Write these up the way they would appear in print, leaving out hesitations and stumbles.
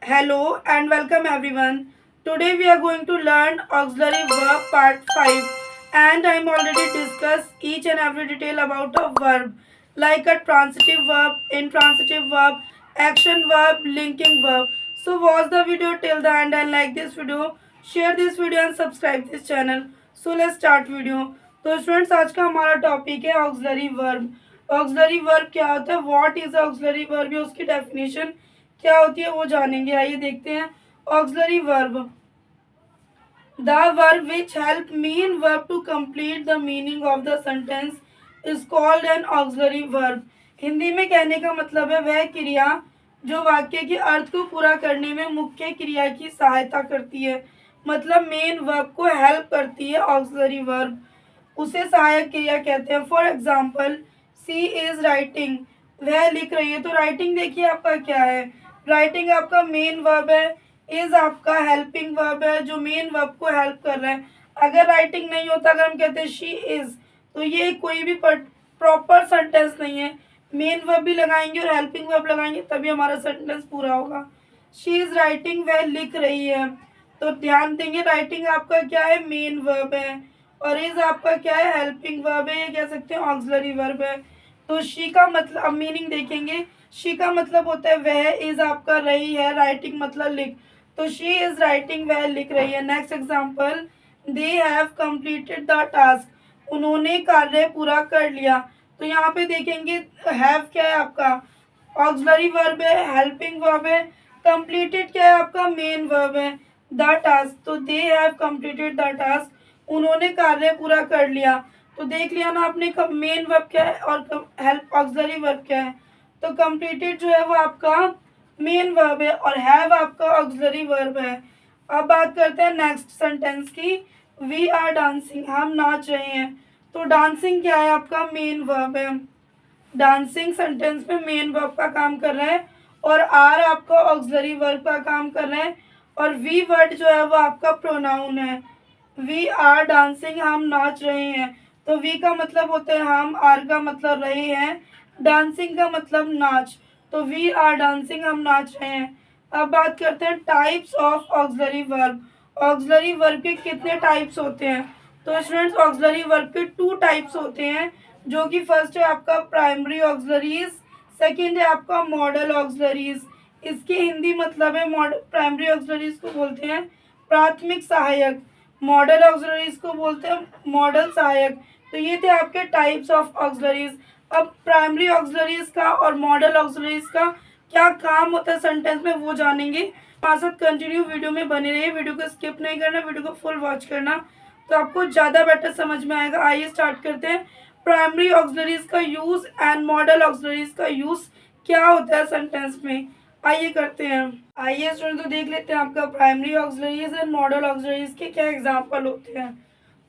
Hello and welcome everyone. Today we are going to learn auxiliary verb part 5 and I am already discussed each and every detail about a verb like a transitive verb, intransitive verb, action verb, linking verb. So watch the video till the end and like this video, share this video and subscribe this channel. So let's start video. तो students आज का हमारा topic है auxiliary verb. Auxiliary verb क्या होता है, what is auxiliary verb, या उसकी डेफिनेशन क्या होती है वो जानेंगे। आइए देखते हैं auxiliary verb. The verb which help main verb to complete the meaning of the sentence is called an auxiliary verb. Hindi में कहने का मतलब है वह क्रिया जो वाक्य के अर्थ को पूरा करने में मुख्य क्रिया की सहायता करती है, मतलब मेन वर्ब को हेल्प करती है ऑक्सिलरी वर्ब, उसे सहायक क्रिया कहते हैं। For example, she is writing, वह लिख रही है। तो राइटिंग देखिए आपका क्या है, राइटिंग आपका मेन वर्ब है, इज आपका हेल्पिंग वर्ब है जो मेन वर्ब को हेल्प कर रहा है। अगर राइटिंग नहीं होता, अगर हम कहते हैं शी इज, तो ये कोई भी प्रॉपर सेंटेंस नहीं है। मेन वर्ब भी लगाएंगे और हेल्पिंग वर्ब लगाएंगे तभी हमारा सेंटेंस पूरा होगा। शी इज राइटिंग, वह लिख रही है। तो ध्यान देंगे, राइटिंग आपका क्या है, मेन वर्ब है, और इज आपका क्या है, हेल्पिंग वर्ब है, ये कह सकते हैं ऑक्सिलरी वर्ब है। तो शी का मतलब, अब मीनिंग देखेंगे, शी का मतलब होता है वह, इज आपका रही है, राइटिंग मतलब लिख, तो शी इज राइटिंग, वह लिख रही है। Next example, they have completed the task, उन्होंने कार्य पूरा कर लिया। तो यहाँ पे देखेंगे हैव क्या है आपका ऑक्सिलरी वर्ब है, हेल्पिंग वर्ब है, कंप्लीटेड क्या है आपका मेन वर्ब है, द टास्क, तो they have completed the task, उन्होंने कार्य पूरा कर लिया। तो देख लिया ना आपने कब मेन वर्ब क्या है और हेल्प ऑक्सिलरी वर्ब क्या है। तो कंप्लीटेड जो है वो आपका मेन वर्ब है और हैव आपका ऑक्सिलरी वर्ब है। अब बात करते हैं नेक्स्ट सेंटेंस की, वी आर डांसिंग, हम नाच रहे हैं। तो डांसिंग क्या है आपका मेन वर्ब है, डांसिंग सेंटेंस में मेन वर्ब का काम कर रहा है और आर आपका ऑक्सिलरी वर्ब का काम कर रहा है, और वी वर्ड जो है वो आपका प्रोनाउन है। वी आर डांसिंग, हम नाच रहे हैं। तो वी का मतलब होता है हम, आर का मतलब रहे हैं, डांसिंग का मतलब नाच। तो वी आर डांसिंग, हम नाच रहे हैं। अब बात करते हैं types of auxiliary verb. Auxiliary verb के कितने टाइप्स होते हैं। तो स्टूडेंट्स ऑक्सिलरी वर्ब के 2 टाइप्स होते हैं, जो कि फर्स्ट है आपका प्राइमरी ऑक्सिलरीज, सेकंड है आपका मॉडल ऑक्सिलरीज। इसके हिंदी मतलब है, प्राइमरी ऑक्सिलरीज को बोलते हैं प्राथमिक सहायक, मॉडल ऑक्सिलरीज को बोलते हैं मॉडल सहायक। तो ये थे आपके टाइप्स ऑफ ऑक्सिलरीज। अब प्राइमरी ऑक्सिलरीज का और मॉडल ऑक्सिलरीज का क्या काम होता है सेंटेंस में वो जानेंगे। हमारे साथ कंटिन्यू वीडियो में बने रहिए, वीडियो को स्किप नहीं करना, वीडियो को फुल वॉच करना, तो आपको ज़्यादा बेटर समझ में आएगा। आइए स्टार्ट करते हैं। प्राइमरी ऑक्सिलरीज का यूज़ एंड मॉडल ऑक्सिलरीज का यूज़ क्या होता है सेंटेंस में, आइए करते हैं। आइए स्टूडेंट तो देख लेते हैं आपका primary auxiliaries and modal auxiliaries के क्या एग्जांपल होते हैं।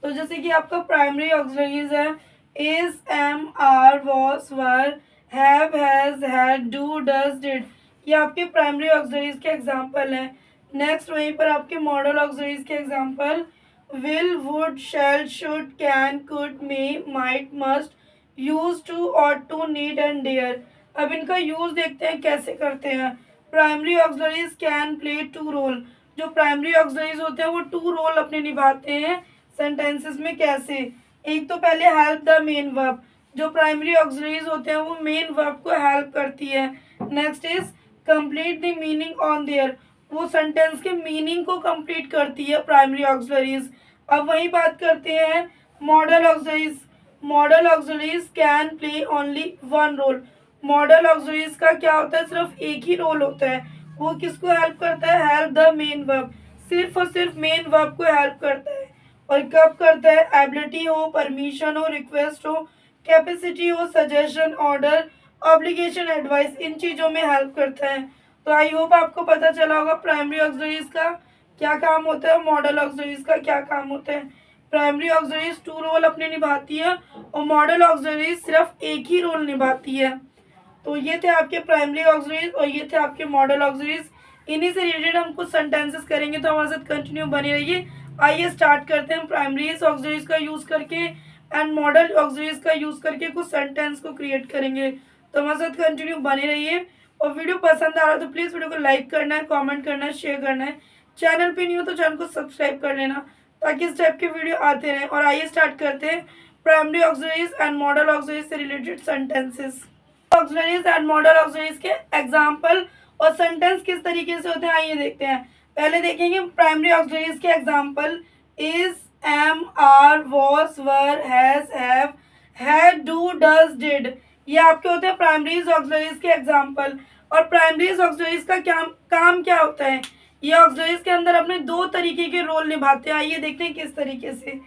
तो जैसे कि आपका प्राइमरी ऑक्सिलरीज है is, am, are, was, were, have, has, had, do, does, did, ये आपके प्राइमरी ऑक्सिलरीज के एग्जांपल हैं। नेक्स्ट वहीं पर आपके मॉडल ऑक्सिलरीज के example will, would, shall, should, can, could, may, might, must, use to, ought to, need and dare. अब इनका यूज देखते हैं कैसे करते हैं। Primary auxiliaries can play 2 role, जो प्राइमरी ऑक्सिलरीज होते हैं वो 2 रोल अपने निभाते हैं सेंटेंसेस में। कैसे, एक तो पहले हेल्प द मेन वर्ब, जो प्राइमरी ऑक्सिलरीज होते हैं वो मेन वर्ब को हेल्प करती है। Next is complete the meaning on their, वो सेंटेंस के मीनिंग को कंप्लीट करती है प्राइमरी ऑक्सिलरीज। अब वही बात करते हैं modal auxiliaries. Modal auxiliaries can play only 1 role, modal auxiliaries का क्या होता है, सिर्फ एक ही रोल होता है। वो किसको हेल्प करता है, हेल्प द मेन वर्ब, सिर्फ और सिर्फ मेन वर्ब को हेल्प करता है। और कब करता है, एबिलिटी हो, परमिशन हो, रिक्वेस्ट हो, कैपेसिटी हो, सजेशन, ऑर्डर, ऑब्लिगेशन, एडवाइस, इन चीज़ों में हेल्प करता है। तो आई होप आपको पता चला होगा प्राइमरी ऑक्सिलरीज का क्या काम होता है, मॉडल ऑक्सिलरीज का क्या काम होता है। प्राइमरी ऑक्सिलरीज 2 रोल अपने निभाती है और मॉडल ऑक्सिलरीज सिर्फ एक ही रोल निभाती है। तो ये थे आपके प्राइमरी ऑक्सिलरीज और ये थे आपके मॉडल ऑक्सिलरीज। इन्हीं से रिलेटेड हम कुछ सेंटेंसेस करेंगे, तो हमारे साथ कंटिन्यू बने रहिए। आइए स्टार्ट करते हैं प्राइमरी ऑक्सिलरीज का यूज़ करके एंड मॉडल ऑक्सिलरीज का यूज़ करके कुछ सेंटेंस को क्रिएट करेंगे। तो हमारे साथ कंटिन्यू बने रहिए और वीडियो पसंद आ रहा है तो प्लीज़ वीडियो को लाइक करना है, कमेंट करना है, शेयर करना है। चैनल पे नहीं हो तो चैनल को सब्सक्राइब कर लेना ताकि इस टाइप के वीडियो आते रहें। और आइए स्टार्ट करते हैं primary auxiliaries and modal auxiliaries से related sentences. Auxiliaries and modal auxiliaries के एग्जाम्पल और सेंटेंस किस तरीके से होते हैं आइए देखते हैं। पहले देखेंगे प्राइमरी ऑक्सिलरीज के example. Is, am, are, was, were, has, have, had, do, does, did, ये आपके होते हैं प्राइमरीज ऑक्सिलरीज के एग्जाम्पल। और प्राइमरीज ऑक्सिलरीज का काम क्या होता है, ये ऑक्सिलरीज के अंदर अपने दो तरीके के रोल निभाते हैं। आइए देखते हैं किस तरीके से।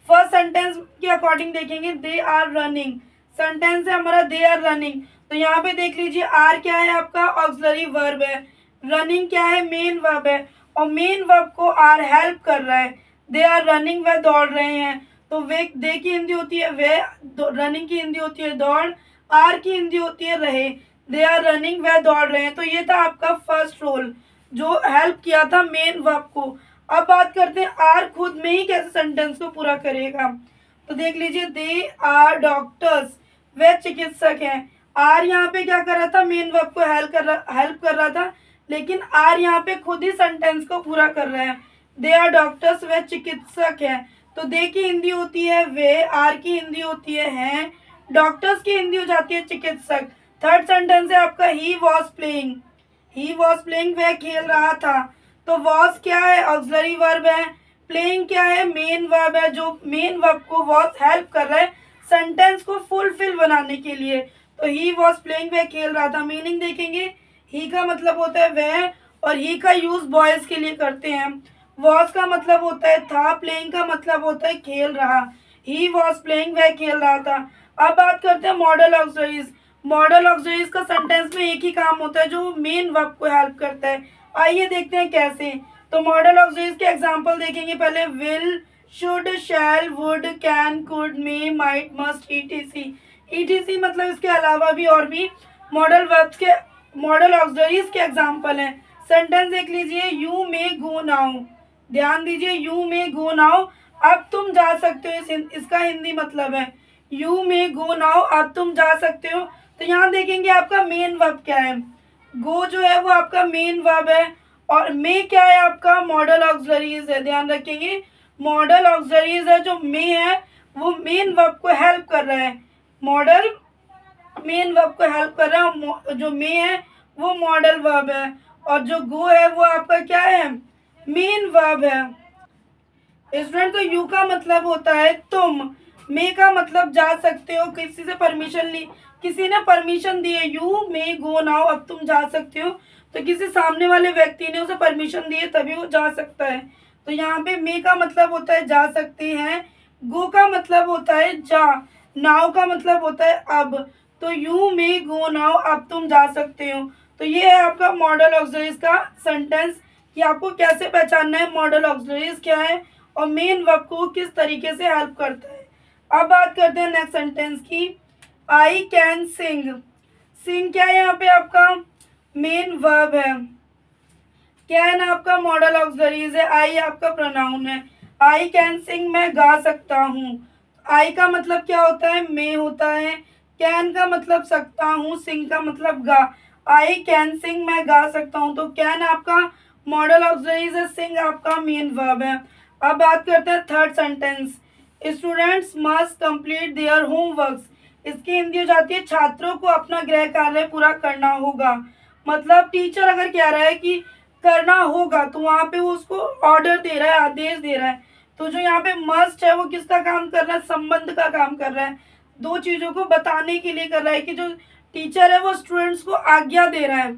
फर्स्ट सेंटेंस के अकॉर्डिंग देखेंगे, दे आर रनिंग। सेंटेंस है हमारा दे आर रनिंग, तो यहाँ पे देख लीजिए आर क्या है आपका ऑक्सिलरी वर्ब है, रनिंग क्या है मेन वर्ब है, और मेन वर्ब को आर हेल्प कर रहा है। दे आर रनिंग वह दौड़ रहे हैं, तो वे दे की हिंदी होती है वे, रनिंग की हिंदी होती है दौड़, आर की हिंदी होती है रहे। दे आर रनिंग वह दौड़ रहे हैं, तो ये था आपका फर्स्ट रोल जो हेल्प किया था मेन वर्ब को। अब बात करते हैं आर खुद में ही कैसे सेंटेंस को पूरा करेगा। तो देख लीजिए दे आर डॉक्टर्स, वे चिकित्सक हैं। आर यहाँ पे क्या कर रहा था, मेन वर्ब को हेल्प कर रहा था, लेकिन आर यहाँ पे खुद ही सेंटेंस को पूरा कर रहा है। दे आर डॉक्टर्स, वे चिकित्सक हैं। तो दे की हिंदी होती है वे, आर की हिंदी होती है हैं, डॉक्टर्स की हिंदी हो जाती है चिकित्सक। थर्ड सेंटेंस है आपका he was playing. He was playing, वह खेल रहा था। तो वॉज क्या है ऑक्सिलरी वर्ब है, प्लेइंग क्या है मेन वर्ब है, जो मेन वर्ब को वॉज हेल्प कर रहा है सेंटेंस को फुलफिल बनाने के लिए। तो ही वॉज प्लेइंग, वह खेल रहा था। मीनिंग देखेंगे, ही का मतलब होता है वह, और ही का यूज बॉयज के लिए करते हैं। वॉज का मतलब होता है था, प्लेइंग का मतलब होता है खेल रहा। ही वॉज प्लेइंग, वह खेल रहा था। अब बात करते हैं मॉडल ऑक्सिलरीज। मॉडल ऑक्सिलरीज का सेंटेंस में एक ही काम होता है जो मेन वर्ब को हेल्प करता है। आइए देखते हैं कैसे। तो मॉडल ऑक्सिलरीज के एग्जांपल देखेंगे पहले। Will, should, shall, would, can, could, may, might, must, ETC. ETC मतलब इसके अलावा भी और भी मॉडल वर्ब्स के मॉडल ऑक्सिलरीज के एग्जांपल हैं। सेंटेंस देख लीजिए, यू मे गो नाउ। ध्यान दीजिए, यू मे गो नाउ, अब तुम जा सकते हो, इसका हिंदी मतलब है यू मे गो नाउ, अब तुम जा सकते हो। तो यहाँ देखेंगे आपका मेन वर्ब क्या है, गो जो है वो आपका मेन वर्ब है, और मे क्या है आपका मॉडल ऑक्सिलरीज है। ध्यान रखेंगे मॉडल ऑक्सिलरीज है, जो मे है वो मेन वर्ब को हेल्प कर रहा है। मॉडल मेन वर्ब को हेल्प कर रहा है, जो मे है वो मॉडल वर्ब है, और जो गो है वो आपका क्या है मेन वर्ब है। स्टूडेंट, तो यू का मतलब होता है तुम, मे का मतलब जा सकते हो, किसी से परमिशन ली, किसी ने परमिशन दी है, यू मे गो नाउ, अब तुम जा सकते हो, तो किसी सामने वाले व्यक्ति ने उसे परमिशन दी है तभी वो जा सकता है। तो यहाँ पे मे का मतलब होता है जा सकते हैं, गो का मतलब होता है जा, नाउ का मतलब होता है अब। तो यू मे गो नाउ, अब तुम जा सकते हो। तो ये है आपका मॉडल ऑक्सिलरीज का सेंटेंस कि आपको कैसे पहचानना है मॉडल ऑक्सिलरीज क्या है और मेन वर्ब को किस तरीके से हेल्प करता है। अब बात करते हैं नेक्स्ट सेंटेंस की। I can sing. सिंग क्या है यहाँ पे आपका मेन वर्ब है, कैन आपका मॉडल ऑक्सिलरीज है, आई आपका प्रोनाउन है। आई कैन सिंग, मैं गा सकता हूँ। आई का मतलब क्या होता है मैं होता है, कैन का मतलब सकता हूँ, सिंग का मतलब गा। आई कैन सिंग, मैं गा सकता हूँ। तो कैन आपका मॉडल ऑक्सिलरीज है, सिंग आपका मेन वर्ब है। अब बात करते हैं third sentence. Students must complete their homeworks. इसकी हिंदी हो जाती है छात्रों को अपना गृह कार्य पूरा करना होगा। मतलब टीचर अगर कह रहा है कि करना होगा तो वहाँ पे वो उसको ऑर्डर दे रहा है, आदेश दे रहा है। तो जो यहाँ पे मस्ट है वो किसका काम कर रहा है, संबंध का काम कर रहा है, दो चीज़ों को बताने के लिए कर रहा है कि जो टीचर है वो स्टूडेंट्स को आज्ञा दे रहा है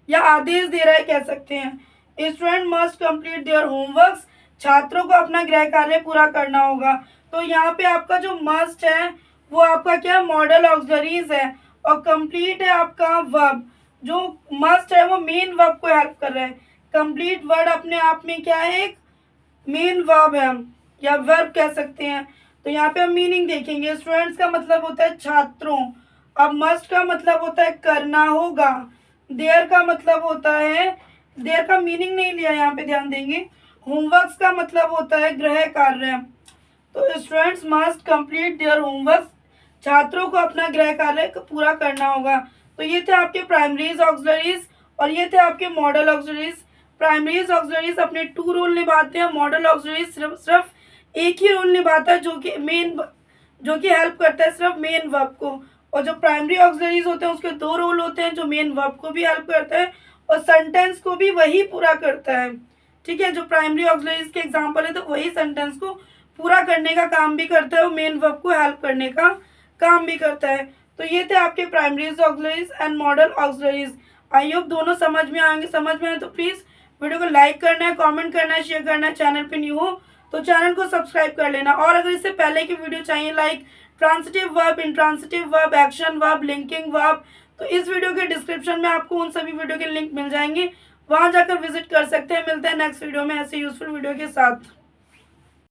या आदेश दे रहा है कह सकते हैं। Student must complete their homeworks, छात्रों को अपना गृह कार्य पूरा करना होगा। तो यहाँ पे आपका जो मस्ट है वो आपका क्या मॉडल ऑक्सिलरीज है, और कंप्लीट है आपका वर्ब। जो मस्ट है वो मेन वर्ब को हेल्प कर रहा है। कंप्लीट वर्ड अपने आप में क्या है एक मेन वर्ब है या वर्ब कह सकते हैं। तो यहाँ पे हम मीनिंग देखेंगे। स्टूडेंट्स का मतलब होता है छात्रों, अब मस्ट का मतलब होता है करना होगा, देयर का मतलब होता है, देयर का मीनिंग नहीं लिया यहाँ पे ध्यान देंगे। होमवर्क्स का मतलब होता है गृह कार्य। तो students must complete their homework, छात्रों को अपना गृह कार्य पूरा करना होगा। तो ये थे आपके प्राइमरीज ऑक्सिलरीज और ये थे आपके मॉडल ऑक्सिलरीज। प्राइमरीज ऑक्सिलरीज अपने 2 रोल निभाते हैं, मॉडल ऑक्सिलरीज सिर्फ एक ही रोल निभाता है जो कि हेल्प करता है सिर्फ मेन वर्ब को। और जो प्राइमरी ऑक्सिलरीज होते हैं उसके 2 रोल होते हैं, जो मेन वर्ब को भी हेल्प करता है और सेंटेंस को भी वही पूरा करता है। ठीक है, जो प्राइमरी ऑक्सिलरीज के एग्जांपल है तो वही सेंटेंस को पूरा करने का काम भी करता है और मेन वर्ब को हेल्प करने का काम भी करता है। तो ये थे आपके primaries auxiliaries and modal auxiliaries. I hope दोनों समझ में आएंगे। समझ में आए तो प्लीज़ वीडियो को लाइक करना है, कमेंट करना है, शेयर करना है। चैनल पे न्यू हो तो चैनल को सब्सक्राइब कर लेना। और अगर इससे पहले की वीडियो चाहिए like transitive verb, intransitive verb, action verb, linking verb, तो इस वीडियो के डिस्क्रिप्शन में आपको उन सभी वीडियो के लिंक मिल जाएंगे, वहां जाकर विजिट कर सकते हैं। मिलते हैं नेक्स्ट वीडियो में ऐसे यूजफुल वीडियो के साथ।